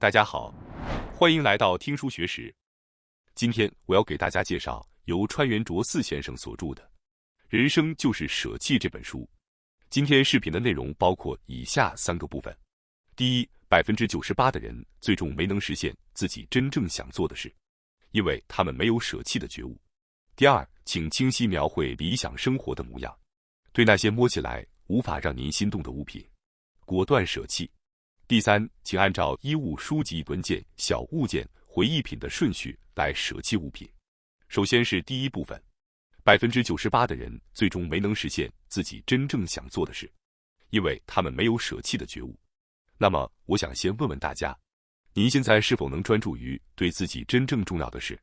大家好，欢迎来到听书学史。今天我要给大家介绍由川原卓四先生所著的《人生就是舍弃》这本书。今天视频的内容包括以下3个部分：第一，98%的人最终没能实现自己真正想做的事，因为他们没有舍弃的觉悟。第二，请清晰描绘理想生活的模样，对那些摸起来无法让您心动的物品，果断舍弃。第三，请按照衣物、书籍、文件、小物件、回忆品的顺序来舍弃物品。首先是第一部分，98%的人最终没能实现自己真正想做的事，因为他们没有舍弃的觉悟。那么，我想先问问大家，您现在是否能专注于对自己真正重要的事？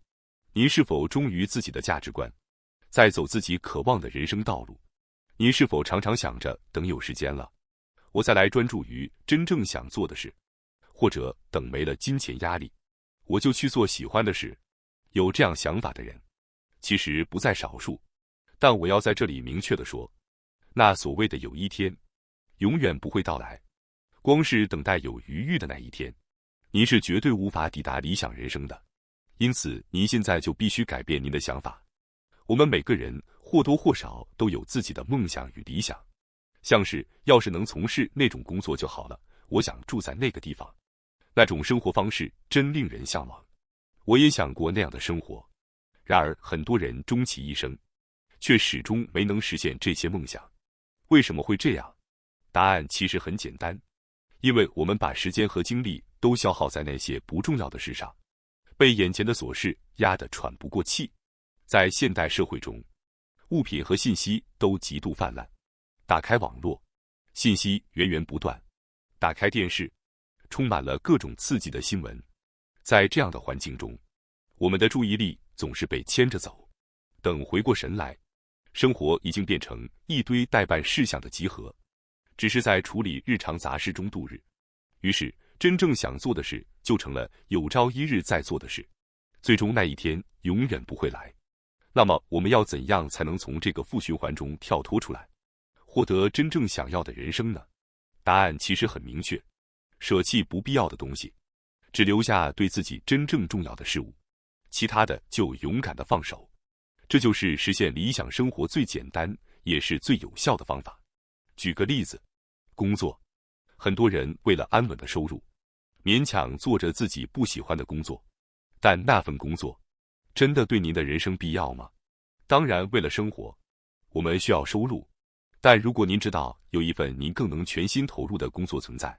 您是否忠于自己的价值观，在走自己渴望的人生道路？您是否常常想着等有时间了，我再来专注于真正想做的事，或者等没了金钱压力，我就去做喜欢的事？有这样想法的人，其实不在少数。但我要在这里明确地说，那所谓的有一天，永远不会到来。光是等待有余裕的那一天，您是绝对无法抵达理想人生的。因此，您现在就必须改变您的想法。我们每个人或多或少都有自己的梦想与理想，像是要是能从事那种工作就好了，我想住在那个地方，那种生活方式真令人向往。我也想过那样的生活，然而很多人终其一生，却始终没能实现这些梦想。为什么会这样？答案其实很简单，因为我们把时间和精力都消耗在那些不重要的事上，被眼前的琐事压得喘不过气。在现代社会中，物品和信息都极度泛滥，打开网络，信息源源不断；打开电视，充满了各种刺激的新闻。在这样的环境中，我们的注意力总是被牵着走。等回过神来，生活已经变成一堆待办事项的集合，只是在处理日常杂事中度日。于是，真正想做的事就成了有朝一日再做的事，最终那一天永远不会来。那么，我们要怎样才能从这个负循环中跳脱出来，获得真正想要的人生呢？答案其实很明确，舍弃不必要的东西，只留下对自己真正重要的事物，其他的就勇敢地放手。这就是实现理想生活最简单也是最有效的方法。举个例子，工作，很多人为了安稳的收入，勉强做着自己不喜欢的工作，但那份工作真的对您的人生必要吗？当然，为了生活，我们需要收入，但如果您知道有一份您更能全心投入的工作存在，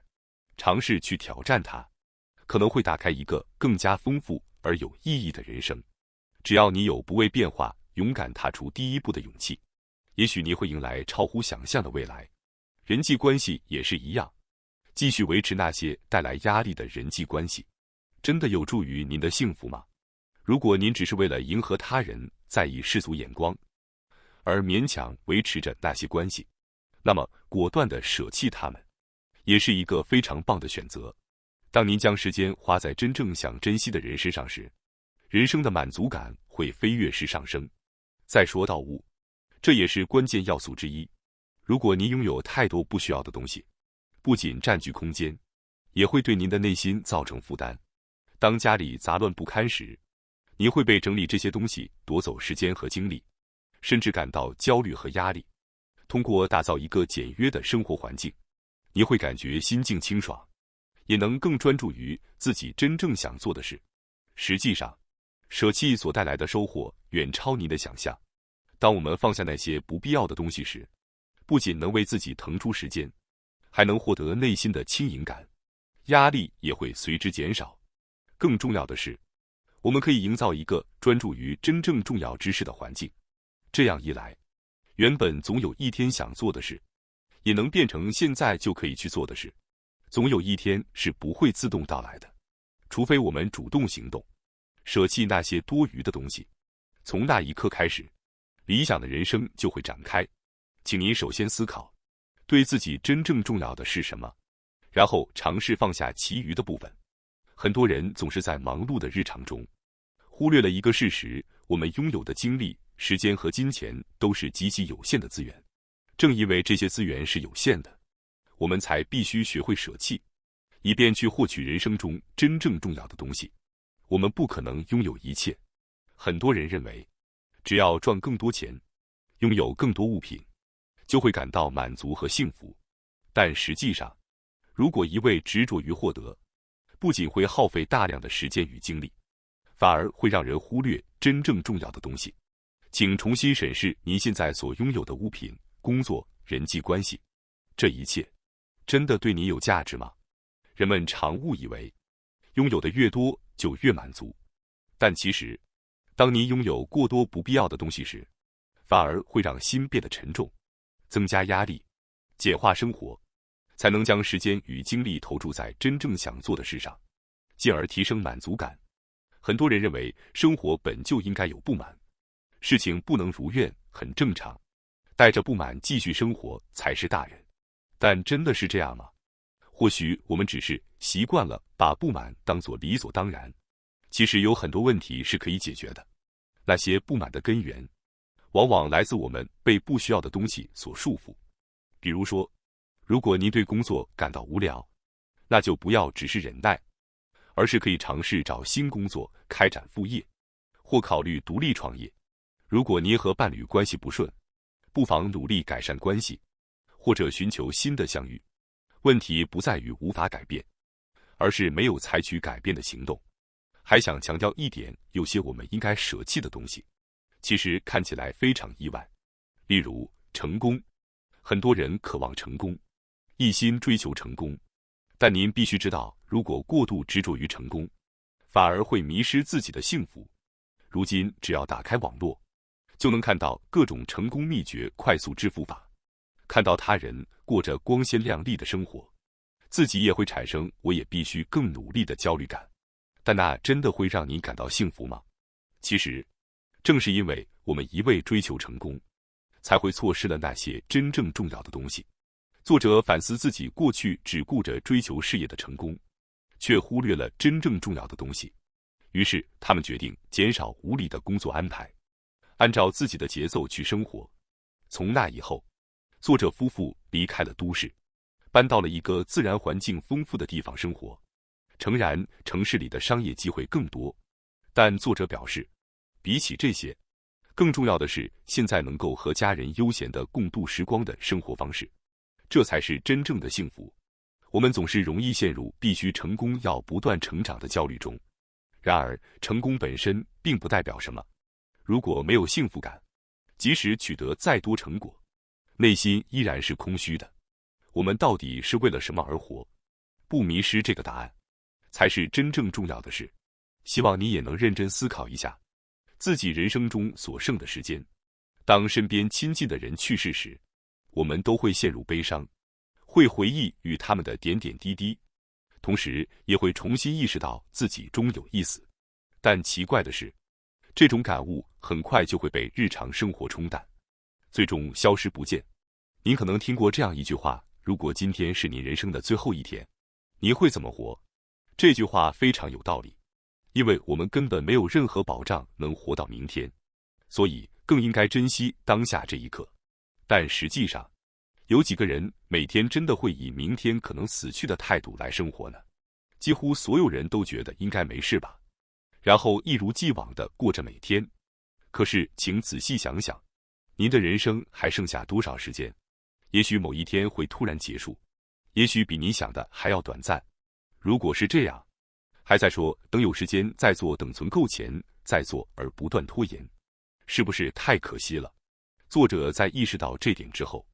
尝试去挑战它，可能会打开一个更加丰富而有意义的人生。只要你有不为变化勇敢踏出第一步的勇气，也许你会迎来超乎想象的未来。人际关系也是一样，继续维持那些带来压力的人际关系，真的有助于您的幸福吗？如果您只是为了迎合他人，在意世俗眼光，而勉强维持着那些关系，那么果断地舍弃他们，也是一个非常棒的选择。当您将时间花在真正想珍惜的人身上时，人生的满足感会飞跃式上升。再说到物，这也是关键要素之一。如果您拥有太多不需要的东西，不仅占据空间，也会对您的内心造成负担。当家里杂乱不堪时，您会被整理这些东西夺走时间和精力，甚至感到焦虑和压力。通过打造一个简约的生活环境，您会感觉心境清爽，也能更专注于自己真正想做的事。实际上，舍弃所带来的收获远超您的想象。当我们放下那些不必要的东西时，不仅能为自己腾出时间，还能获得内心的轻盈感，压力也会随之减少。更重要的是，我们可以营造一个专注于真正重要之事的环境。这样一来，原本总有一天想做的事，也能变成现在就可以去做的事。总有一天是不会自动到来的，除非我们主动行动，舍弃那些多余的东西。从那一刻开始，理想的人生就会展开。请您首先思考，对自己真正重要的是什么，然后尝试放下其余的部分。很多人总是在忙碌的日常中，忽略了一个事实：我们拥有的精力、时间和金钱都是极其有限的资源。正因为这些资源是有限的，我们才必须学会舍弃，以便去获取人生中真正重要的东西。我们不可能拥有一切。很多人认为，只要赚更多钱，拥有更多物品，就会感到满足和幸福。但实际上，如果一味执着于获得，不仅会耗费大量的时间与精力，反而会让人忽略真正重要的东西。请重新审视您现在所拥有的物品、工作、人际关系，这一切真的对你有价值吗？人们常误以为，拥有的越多就越满足，但其实，当您拥有过多不必要的东西时，反而会让心变得沉重，增加压力。简化生活，才能将时间与精力投注在真正想做的事上，进而提升满足感。很多人认为生活本就应该有不满，事情不能如愿很正常，带着不满继续生活才是大人。但真的是这样吗？或许我们只是习惯了把不满当作理所当然。其实有很多问题是可以解决的。那些不满的根源，往往来自我们被不需要的东西所束缚。比如说，如果您对工作感到无聊，那就不要只是忍耐，而是可以尝试找新工作，开展副业，或考虑独立创业。如果您和伴侣关系不顺，不妨努力改善关系，或者寻求新的相遇。问题不在于无法改变，而是没有采取改变的行动。还想强调一点，有些我们应该舍弃的东西，其实看起来非常意外。例如，成功。很多人渴望成功，一心追求成功，但您必须知道，如果过度执着于成功，反而会迷失自己的幸福。如今，只要打开网络，就能看到各种成功秘诀、快速致富法，看到他人过着光鲜亮丽的生活，自己也会产生我也必须更努力的焦虑感。但那真的会让您感到幸福吗？其实，正是因为我们一味追求成功，才会错失了那些真正重要的东西。作者反思自己过去只顾着追求事业的成功，却忽略了真正重要的东西。于是他们决定减少无理的工作安排，按照自己的节奏去生活。从那以后，作者夫妇离开了都市，搬到了一个自然环境丰富的地方生活。诚然，城市里的商业机会更多，但作者表示，比起这些，更重要的是现在能够和家人悠闲地共度时光的生活方式，这才是真正的幸福。我们总是容易陷入必须成功、要不断成长的焦虑中。然而，成功本身并不代表什么。如果没有幸福感，即使取得再多成果，内心依然是空虚的。我们到底是为了什么而活？不迷失这个答案，才是真正重要的事。希望你也能认真思考一下自己人生中所剩的时间。当身边亲近的人去世时，我们都会陷入悲伤，会回忆与他们的点点滴滴，同时也会重新意识到自己终有一死。但奇怪的是，这种感悟很快就会被日常生活冲淡，最终消失不见。您可能听过这样一句话，如果今天是你人生的最后一天，你会怎么活？这句话非常有道理，因为我们根本没有任何保障能活到明天，所以更应该珍惜当下这一刻。但实际上，有几个人每天真的会以明天可能死去的态度来生活呢？几乎所有人都觉得应该没事吧，然后一如既往地过着每天。可是请仔细想想，您的人生还剩下多少时间？也许某一天会突然结束，也许比你想的还要短暂。如果是这样，还在说等有时间再做，等存够钱再做，而不断拖延，是不是太可惜了？作者在意识到这点之后，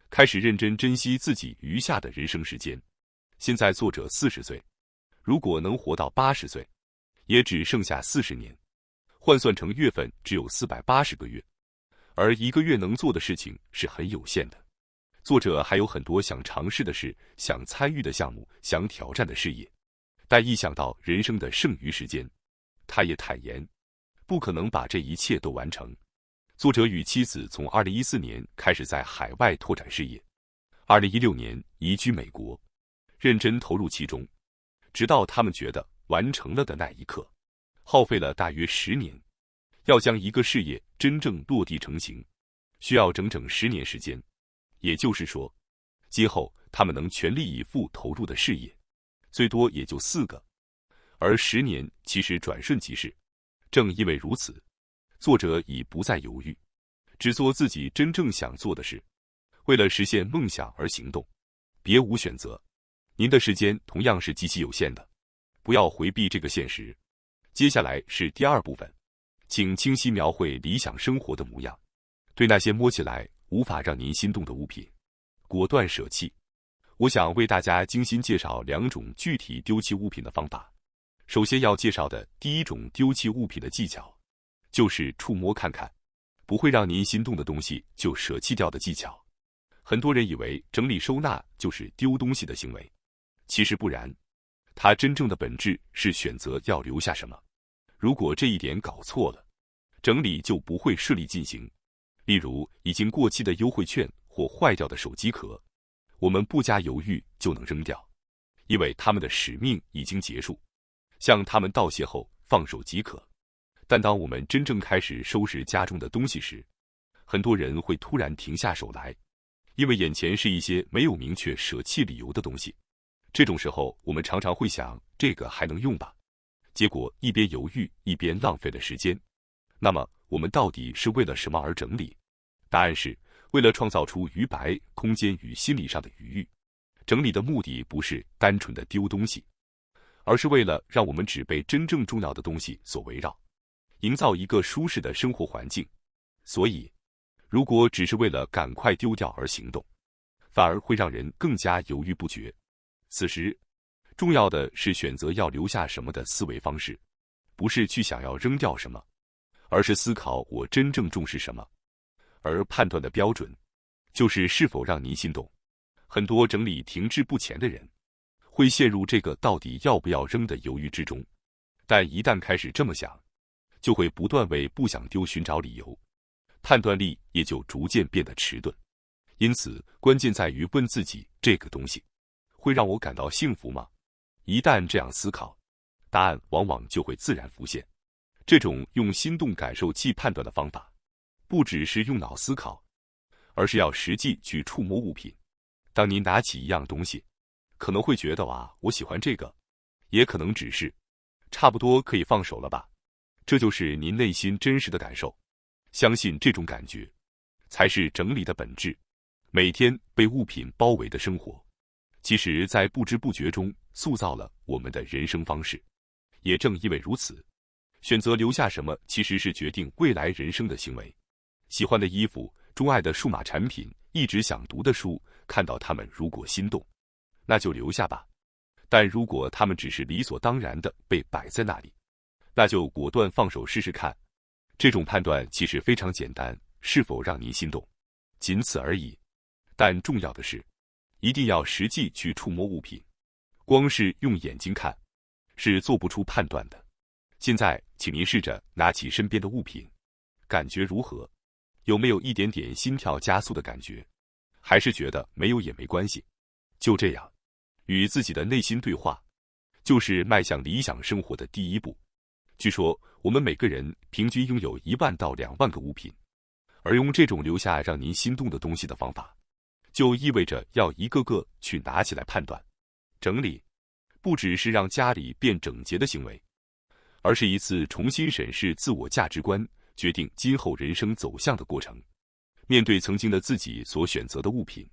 开始认真珍惜自己余下的人生时间。现在作者40岁，如果能活到80岁，也只剩下40年，换算成月份只有480个月，而一个月能做的事情是很有限的。作者还有很多想尝试的事，想参与的项目，想挑战的事业，但一想到人生的剩余时间，他也坦言，不可能把这一切都完成。作者与妻子从2014年开始在海外拓展事业，2016年移居美国，认真投入其中，直到他们觉得完成了的那一刻，耗费了大约10年。要将一个事业真正落地成型，需要整整10年时间。也就是说，今后他们能全力以赴投入的事业，最多也就4个，而10年其实转瞬即逝。正因为如此，作者已不再犹豫，只做自己真正想做的事，为了实现梦想而行动，别无选择。您的时间同样是极其有限的，不要回避这个现实。接下来是第2部分，请清晰描绘理想生活的模样。对那些摸起来无法让您心动的物品，果断舍弃。我想为大家精心介绍2种具体丢弃物品的方法。首先要介绍的第一种丢弃物品的技巧，就是触摸看看，不会让您心动的东西就舍弃掉的技巧。很多人以为整理收纳就是丢东西的行为，其实不然，它真正的本质是选择要留下什么。如果这一点搞错了，整理就不会顺利进行。例如已经过期的优惠券或坏掉的手机壳，我们不加犹豫就能扔掉，因为它们的使命已经结束，向它们道谢后放手即可。但当我们真正开始收拾家中的东西时，很多人会突然停下手来，因为眼前是一些没有明确舍弃理由的东西。这种时候，我们常常会想，这个还能用吧？结果一边犹豫，一边浪费了时间。那么，我们到底是为了什么而整理？答案是，为了创造出余白空间与心理上的余裕。整理的目的不是单纯的丢东西，而是为了让我们只被真正重要的东西所围绕，营造一个舒适的生活环境。所以，如果只是为了赶快丢掉而行动，反而会让人更加犹豫不决。此时，重要的是选择要留下什么的思维方式，不是去想要扔掉什么，而是思考我真正重视什么。而判断的标准，就是是否让您心动。很多整理停滞不前的人，会陷入这个到底要不要扔的犹豫之中，但一旦开始这么想，就会不断为不想丢寻找理由，判断力也就逐渐变得迟钝。因此，关键在于问自己，这个东西会让我感到幸福吗？一旦这样思考，答案往往就会自然浮现。这种用心动感受器判断的方法，不只是用脑思考，而是要实际去触摸物品。当您拿起一样东西，可能会觉得哇，我喜欢这个，也可能只是差不多可以放手了吧。这就是您内心真实的感受。相信这种感觉，才是整理的本质。每天被物品包围的生活，其实在不知不觉中塑造了我们的人生方式。也正因为如此，选择留下什么其实是决定未来人生的行为。喜欢的衣服，钟爱的数码产品，一直想读的书，看到它们如果心动，那就留下吧。但如果它们只是理所当然的被摆在那里，那就果断放手试试看。这种判断其实非常简单，是否让您心动，仅此而已。但重要的是，一定要实际去触摸物品，光是用眼睛看，是做不出判断的。现在，请您试着拿起身边的物品，感觉如何？有没有一点点心跳加速的感觉？还是觉得没有也没关系？就这样，与自己的内心对话，就是迈向理想生活的第一步。据说，我们每个人平均拥有1万到2万个物品，而用这种留下让您心动的东西的方法，就意味着要一个个去拿起来判断。整理，不只是让家里变整洁的行为，而是一次重新审视自我价值观，决定今后人生走向的过程。面对曾经的自己所选择的物品，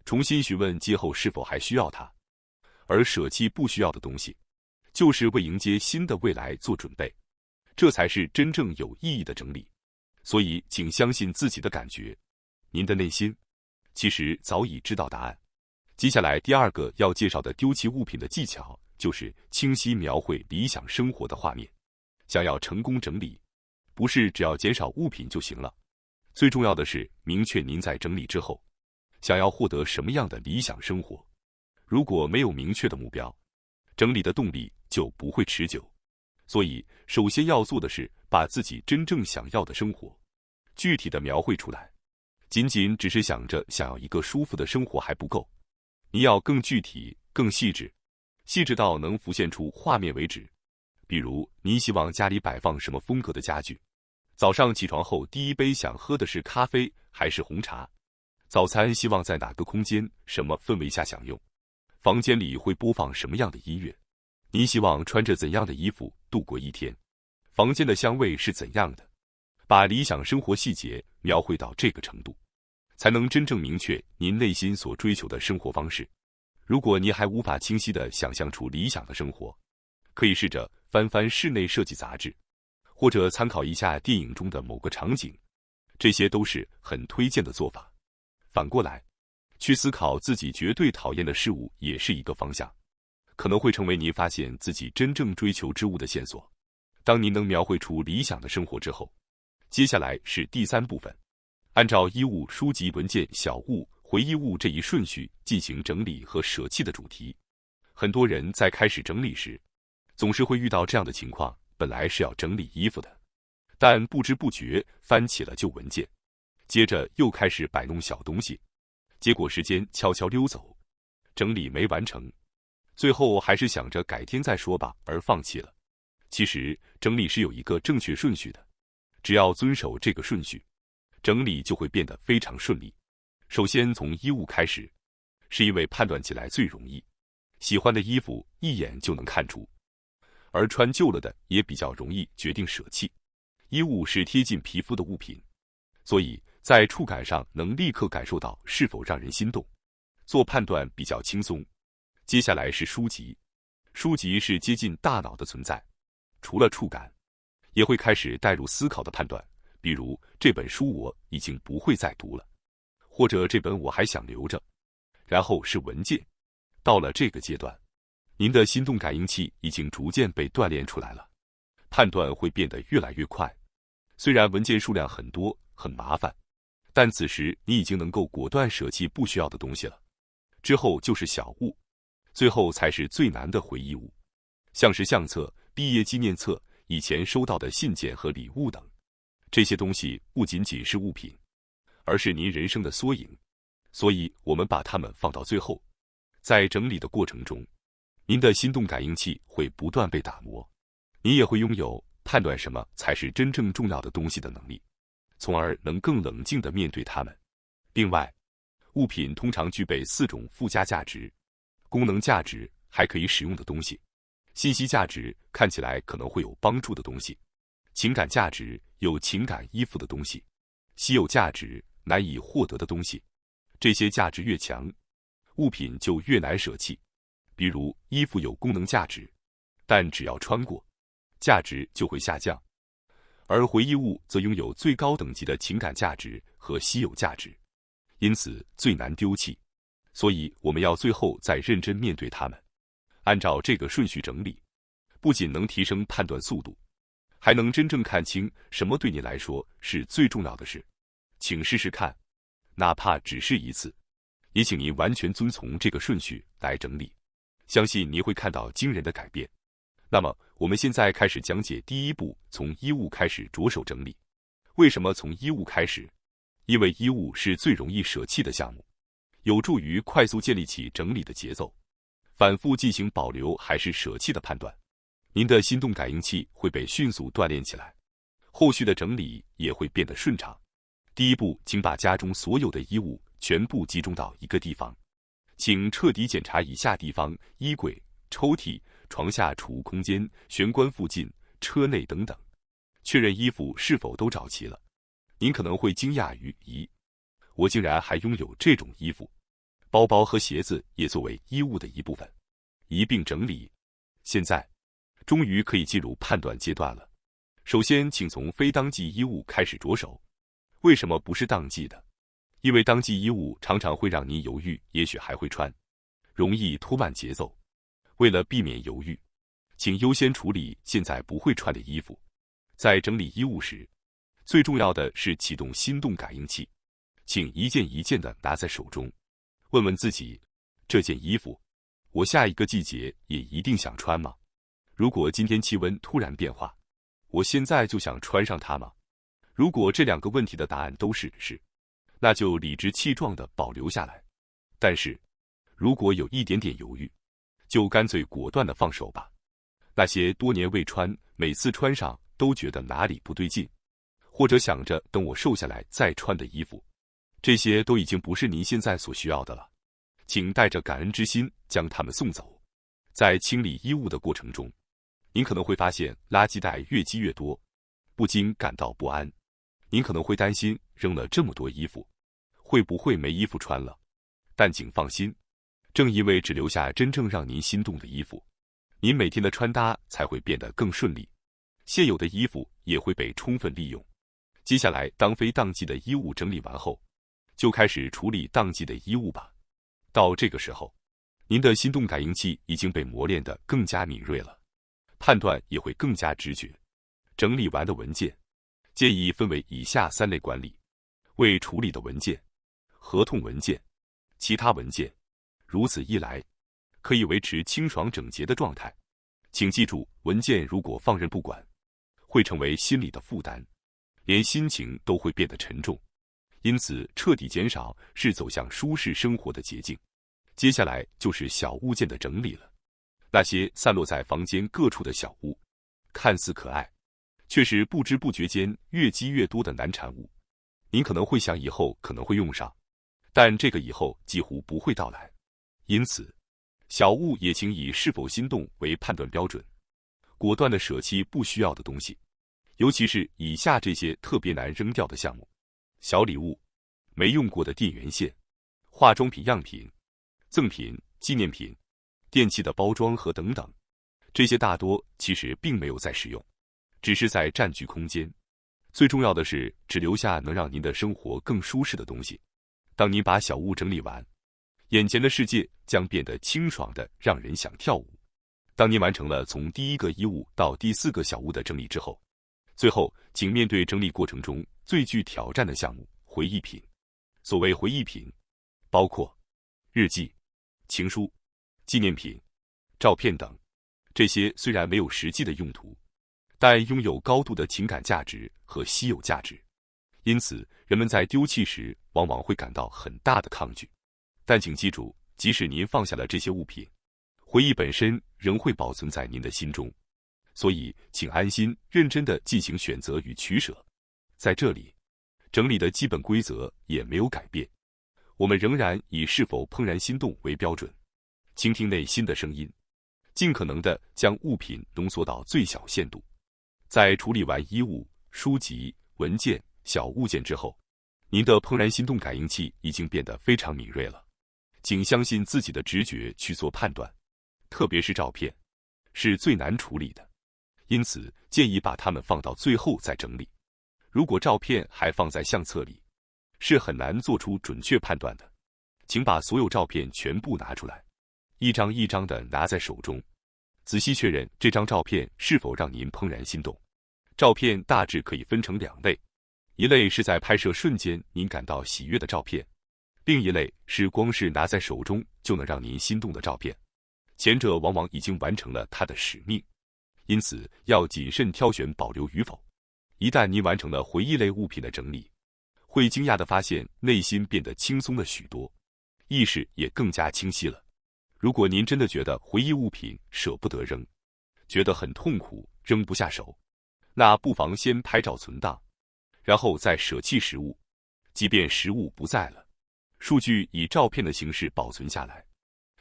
重新询问今后是否还需要它，而舍弃不需要的东西，就是为迎接新的未来做准备。这才是真正有意义的整理。所以，请相信自己的感觉，您的内心其实早已知道答案。接下来第2个要介绍的丢弃物品的技巧，就是清晰描绘理想生活的画面。想要成功整理，不是只要减少物品就行了，最重要的是明确您在整理之后，想要获得什么样的理想生活。如果没有明确的目标，整理的动力就不会持久。所以，首先要做的是把自己真正想要的生活具体的描绘出来。仅仅只是想着想要一个舒服的生活还不够，你要更具体、更细致，细致到能浮现出画面为止。比如，你希望家里摆放什么风格的家具？早上起床后第一杯想喝的是咖啡还是红茶？早餐希望在哪个空间、什么氛围下享用？房间里会播放什么样的音乐？你希望穿着怎样的衣服度过一天？房间的香味是怎样的？把理想生活细节描绘到这个程度，才能真正明确您内心所追求的生活方式。如果您还无法清晰地想象出理想的生活，可以试着翻翻室内设计杂志，或者参考一下电影中的某个场景，这些都是很推荐的做法。反过来，去思考自己绝对讨厌的事物也是一个方向，可能会成为您发现自己真正追求之物的线索。当您能描绘出理想的生活之后，接下来是第3部分，按照衣物、书籍、文件、小物、回忆物这一顺序进行整理和舍弃的主题。很多人在开始整理时，总是会遇到这样的情况，本来是要整理衣服的，但不知不觉翻起了旧文件，接着又开始摆弄小东西，结果时间悄悄溜走，整理没完成，最后还是想着改天再说吧而放弃了。其实整理是有一个正确顺序的，只要遵守这个顺序，整理就会变得非常顺利。首先从衣物开始，是因为判断起来最容易，喜欢的衣服一眼就能看出，而穿旧了的也比较容易决定舍弃。衣物是贴近皮肤的物品，所以在触感上能立刻感受到是否让人心动，做判断比较轻松。接下来是书籍，书籍是接近大脑的存在，除了触感，也会开始带入思考的判断，比如这本书我已经不会再读了，或者这本我还想留着。然后是文件，到了这个阶段，您的心动感应器已经逐渐被锻炼出来了，判断会变得越来越快。虽然文件数量很多很麻烦，但此时你已经能够果断舍弃不需要的东西了。之后就是小物，最后才是最难的回忆物，像是相册、毕业纪念册、以前收到的信件和礼物等。这些东西不仅仅是物品，而是您人生的缩影，所以我们把它们放到最后。在整理的过程中，您的心动感应器会不断被打磨，您也会拥有判断什么才是真正重要的东西的能力，从而能更冷静地面对它们。另外，物品通常具备4种附加价值：功能价值，还可以使用的东西；信息价值，看起来可能会有帮助的东西；情感价值，有情感依附的东西；稀有价值，难以获得的东西。这些价值越强，物品就越难舍弃。比如衣服有功能价值，但只要穿过，价值就会下降；而回忆物则拥有最高等级的情感价值和稀有价值，因此最难丢弃。所以我们要最后再认真面对它们。按照这个顺序整理，不仅能提升判断速度，还能真正看清什么对你来说是最重要的事。请试试看，哪怕只是一次，也请您完全遵从这个顺序来整理，相信您会看到惊人的改变。那么我们现在开始讲解第1步，从衣物开始着手整理。为什么从衣物开始？因为衣物是最容易舍弃的项目，有助于快速建立起整理的节奏，反复进行保留还是舍弃的判断，您的心动感应器会被迅速锻炼起来，后续的整理也会变得顺畅。第1步，请把家中所有的衣物全部集中到一个地方，请彻底检查以下地方：衣柜、抽屉、床下储物空间、玄关附近、车内等等，确认衣服是否都找齐了。您可能会惊讶于，咦，我竟然还拥有这种衣服。包包和鞋子也作为衣物的一部分，一并整理。现在，终于可以进入判断阶段了。首先，请从非当季衣物开始着手。为什么不是当季的？因为当季衣物常常会让您犹豫，也许还会穿，容易拖慢节奏。为了避免犹豫，请优先处理现在不会穿的衣服。在整理衣物时，最重要的是启动心动感应器，请一件一件地拿在手中，问问自己，这件衣服，我下一个季节也一定想穿吗？如果今天气温突然变化，我现在就想穿上它吗？如果这2个问题的答案都是是，那就理直气壮地保留下来。但是，如果有一点点犹豫，就干脆果断地放手吧。那些多年未穿，每次穿上都觉得哪里不对劲，或者想着等我瘦下来再穿的衣服，这些都已经不是您现在所需要的了。请带着感恩之心将它们送走。在清理衣物的过程中，您可能会发现垃圾袋越积越多，不禁感到不安。您可能会担心扔了这么多衣服，会不会没衣服穿了？但请放心，正因为只留下真正让您心动的衣服，您每天的穿搭才会变得更顺利，现有的衣服也会被充分利用。接下来，当非当季的衣物整理完后，就开始处理当季的衣物吧。到这个时候，您的心动感应器已经被磨练得更加敏锐了，判断也会更加直觉。整理完的文件，建议分为以下3类管理：未处理的文件、合同文件、其他文件。如此一来，可以维持清爽整洁的状态。请记住，文件如果放任不管，会成为心理的负担，连心情都会变得沉重。因此，彻底减少是走向舒适生活的捷径。接下来就是小物件的整理了。那些散落在房间各处的小物，看似可爱，却是不知不觉间越积越多的难产物。您可能会想以后可能会用上，但这个以后几乎不会到来。因此，小物也请以是否心动为判断标准，果断的舍弃不需要的东西，尤其是以下这些特别难扔掉的项目：小礼物、没用过的电源线、化妆品样品、赠品、纪念品、电器的包装盒等等。这些大多其实并没有在使用，只是在占据空间。最重要的是，只留下能让您的生活更舒适的东西。当您把小物整理完，眼前的世界将变得清爽的让人想跳舞。当您完成了从第1个衣物到第4个小物的整理之后，最后请面对整理过程中最具挑战的项目——回忆品。所谓回忆品，包括日记、情书、纪念品、照片等。这些虽然没有实际的用途，但拥有高度的情感价值和稀有价值，因此人们在丢弃时往往会感到很大的抗拒。但请记住，即使您放下了这些物品，回忆本身仍会保存在您的心中。所以，请安心认真地进行选择与取舍。在这里，整理的基本规则也没有改变，我们仍然以是否怦然心动为标准，倾听内心的声音，尽可能地将物品浓缩到最小限度。在处理完衣物、书籍、文件、小物件之后，您的怦然心动感应器已经变得非常敏锐了。请相信自己的直觉去做判断，特别是照片，是最难处理的，因此建议把它们放到最后再整理。如果照片还放在相册里，是很难做出准确判断的。请把所有照片全部拿出来，一张一张地拿在手中，仔细确认这张照片是否让您怦然心动。照片大致可以分成2类，一类是在拍摄瞬间您感到喜悦的照片，另一类是光是拿在手中就能让您心动的照片。前者往往已经完成了它的使命，因此要谨慎挑选保留与否。一旦您完成了回忆类物品的整理，会惊讶地发现内心变得轻松了许多，意识也更加清晰了。如果您真的觉得回忆物品舍不得扔，觉得很痛苦，扔不下手，那不妨先拍照存档，然后再舍弃实物。即便实物不在了，数据以照片的形式保存下来，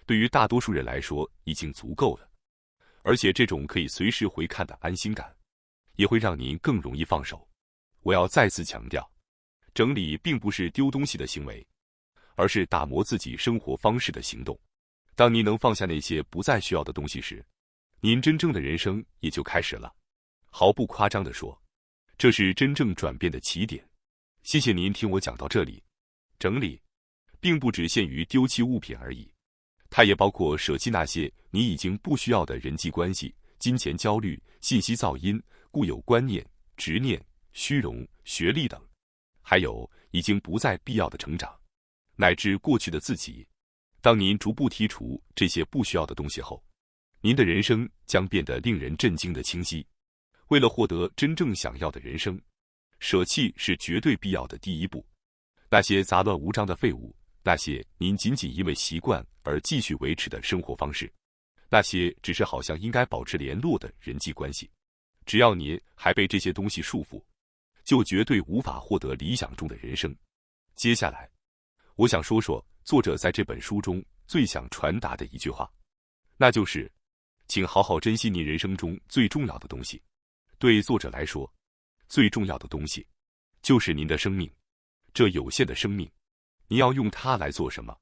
对于大多数人来说已经足够了。而且这种可以随时回看的安心感，也会让您更容易放手。我要再次强调，整理并不是丢东西的行为，而是打磨自己生活方式的行动。当您能放下那些不再需要的东西时，您真正的人生也就开始了。毫不夸张地说，这是真正转变的起点。谢谢您听我讲到这里。整理并不只限于丢弃物品而已，它也包括舍弃那些你已经不需要的人际关系、金钱焦虑、信息噪音、固有观念、执念、虚荣、学历等，还有已经不再必要的成长，乃至过去的自己。当您逐步剔除这些不需要的东西后，您的人生将变得令人震惊的清晰。为了获得真正想要的人生，舍弃是绝对必要的第一步。那些杂乱无章的废物，那些您仅仅因为习惯而继续维持的生活方式，那些只是好像应该保持联络的人际关系，只要您还被这些东西束缚，就绝对无法获得理想中的人生。接下来，我想说说作者在这本书中最想传达的一句话，那就是，请好好珍惜您人生中最重要的东西。对作者来说，最重要的东西就是您的生命。这有限的生命，您要用它来做什么？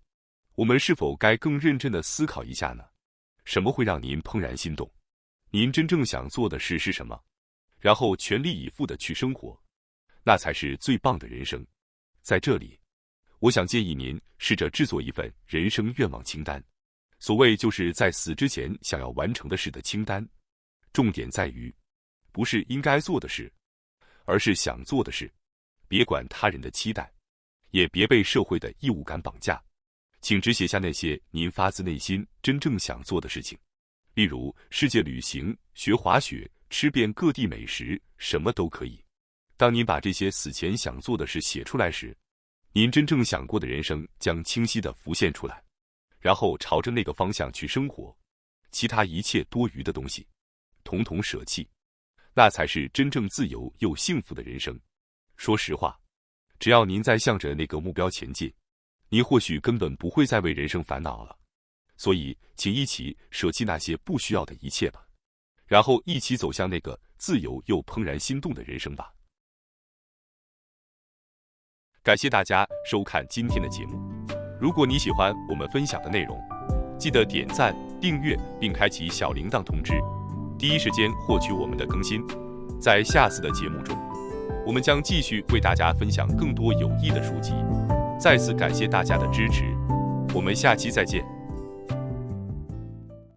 我们是否该更认真地思考一下呢？什么会让您怦然心动？您真正想做的事是什么？然后全力以赴地去生活，那才是最棒的人生。在这里，我想建议您试着制作一份人生愿望清单，所谓就是在死之前想要完成的事的清单。重点在于，不是应该做的事，而是想做的事。别管他人的期待，也别被社会的义务感绑架，请只写下那些您发自内心真正想做的事情。例如世界旅行、学滑雪、吃遍各地美食，什么都可以。当您把这些死前想做的事写出来时，您真正想过的人生将清晰地浮现出来，然后朝着那个方向去生活，其他一切多余的东西统统舍弃，那才是真正自由又幸福的人生。说实话，只要您在向着那个目标前进，您或许根本不会再为人生烦恼了。所以，请一起舍弃那些不需要的一切吧，然后一起走向那个自由又怦然心动的人生吧。感谢大家收看今天的节目。如果你喜欢我们分享的内容，记得点赞、订阅并开启小铃铛通知，第一时间获取我们的更新。在下次的节目中，我们将继续为大家分享更多有益的书籍。再次感谢大家的支持，我们下期再见。